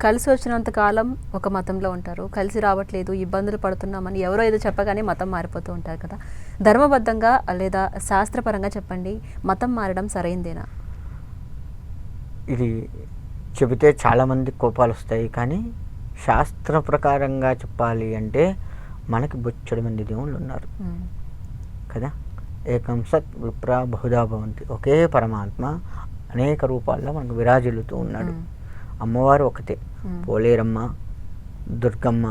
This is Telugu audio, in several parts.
కలిసి వచ్చినంత కాలం ఒక మతంలో ఉంటారు, కలిసి రావట్లేదు, ఇబ్బందులు పడుతున్నామని ఎవరో ఏదో చెప్పగానే మతం మారిపోతూ ఉంటారు కదా. ధర్మబద్ధంగా లేదా శాస్త్రపరంగా చెప్పండి, మతం మారడం సరైందేనా? ఇది చెబితే చాలామంది కోపాలు వస్తాయి, కానీ శాస్త్ర ప్రకారంగా చెప్పాలి అంటే మనకి బొచ్చడు మంది దేవుళ్ళు ఉన్నారు కదా. ఏకం సత్ విప్ర బహుధా భవంతి, ఒకే పరమాత్మ అనేక రూపాల్లో మనకు విరాజిల్లుతూ ఉన్నాడు. అమ్మవారు ఒకటే, పోలేరమ్మ, దుర్గమ్మ,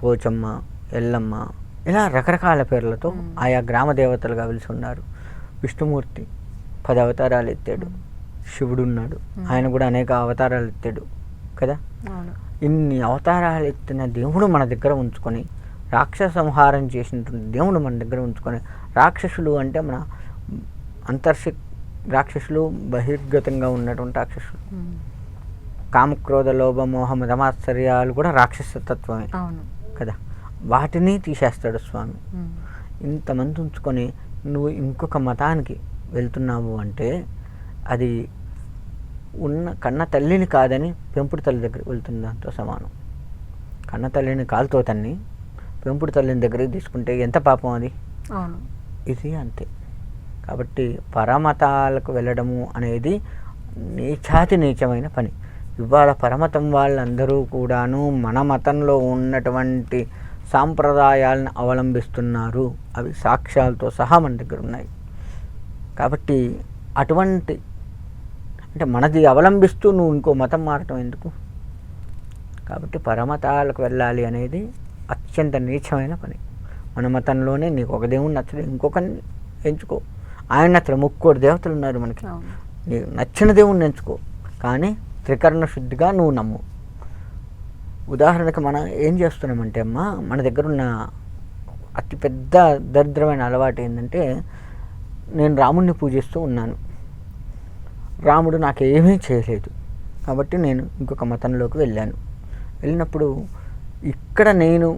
పోచమ్మ, ఎల్లమ్మ, ఇలా రకరకాల పేర్లతో ఆయా గ్రామ దేవతలుగా వెలిసి ఉన్నారు. విష్ణుమూర్తి 10 అవతారాలు ఎత్తాడు. శివుడు ఉన్నాడు, ఆయన కూడా అనేక అవతారాలు ఎత్తాడు కదా. ఇన్ని అవతారాలు ఎత్తిన దేవుడు మన దగ్గర ఉంచుకొని, రాక్షస సంహారం చేసినటువంటి దేవుడు మన దగ్గర ఉంచుకొని, రాక్షసులు అంటే మన రాక్షసులు బహిర్గతంగా ఉన్నటువంటి రాక్షసులు, కామక్రోధ లోభ మోహ మదమాశ్చర్యాలు కూడా రాక్షసతత్వమే కదా. వాటిని తీసేస్తాడు స్వామి. ఇంతమంది ఉంచుకొని నువ్వు ఇంకొక మతానికి వెళ్తున్నావు అంటే అది కన్న తల్లిని కాదని పెంపుడు తల్లి దగ్గరికి వెళ్తున్న దాంతో సమానం. కన్న తల్లిని కాలుతో తన్ని పెంపుడు తల్లిని దగ్గరికి తీసుకుంటే ఎంత పాపం అది. ఇది అంతే. కాబట్టి పరమతాలకు వెళ్ళడము అనేది నీచమైన పని. ఇవాళ పరమతం వాళ్ళందరూ కూడాను మన మతంలో ఉన్నటువంటి సాంప్రదాయాలను అవలంబిస్తున్నారు. అవి సాక్ష్యాలతో సహా మన దగ్గర ఉన్నాయి. కాబట్టి అటువంటి అంటే మనది అవలంబిస్తూ నువ్వు ఇంకో మతం మారటం ఎందుకు? కాబట్టి పరమతాలకు వెళ్ళాలి అనేది అత్యంత నీచమైన పని. మన మతంలోనే నీకు ఒక దేవుని నచ్చలేదు, ఇంకొకరిని ఎంచుకో. ఆయన నచ్చలేదు, 3 దేవతలు ఉన్నారు మనకి, నీకు నచ్చిన దేవుణ్ణి ఎంచుకో, కానీ త్రికరణ శుద్ధిగా నువ్వు నమ్ము. ఉదాహరణకు మనం ఏం చేస్తున్నామంటే అమ్మా, మన దగ్గర ఉన్న అతిపెద్ద దరిద్రమైన అలవాటు ఏంటంటే, నేను రాముడిని పూజిస్తూ ఉన్నాను, రాముడు నాకేమీ చేయలేదు, కాబట్టి నేను ఇంకొక మతంలోకి వెళ్ళినప్పుడు ఇక్కడ నేను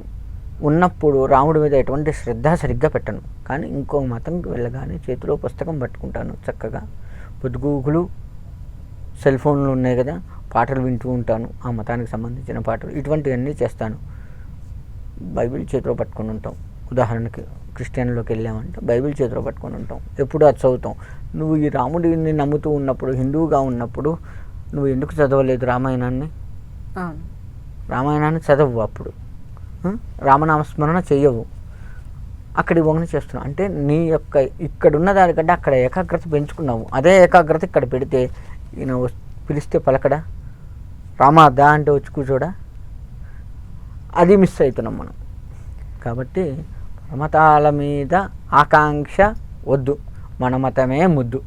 ఉన్నప్పుడు రాముడి మీద ఎటువంటి శ్రద్ధ సరిగ్గా పెట్టను, కానీ ఇంకో మతంకి వెళ్ళగానే చేతిలో పుస్తకం పట్టుకుంటాను, చక్కగా పొద్దుగూకులు సెల్ ఫోన్లు ఉన్నాయి కదా, పాటలు వింటూ ఉంటాను, ఆ మతానికి సంబంధించిన పాటలు, ఇటువంటివన్నీ చేస్తాను. బైబిల్ చేతిలో పట్టుకొని ఉంటాం. ఉదాహరణకి క్రిస్టియన్లోకి వెళ్ళామంటే బైబిల్ చేతిలో పట్టుకొని ఉంటాం, ఎప్పుడు అది చదువుతాం. నువ్వు ఈ రాముడిని నమ్ముతూ ఉన్నప్పుడు, హిందువుగా ఉన్నప్పుడు నువ్వు ఎందుకు చదవలేదు రామాయణాన్ని? రామాయణాన్ని చదవు, అప్పుడు రామనామస్మరణ చెయ్యవు, అక్కడి వంగని చేస్తున్నావు. అంటే నీ యొక్క ఇక్కడున్న దానికంటే అక్కడ ఏకాగ్రత పెంచుకున్నావు. అదే ఏకాగ్రత ఇక్కడ పెడితే ఈయన పిలిస్తే పలకడా, రామాదా అంటే వచ్చి కూర్చోడా, అది మిస్ అవుతున్నాం మనం. కాబట్టి మతాల మీద ఆకాంక్ష వద్దు, మన మతమే ముద్దు.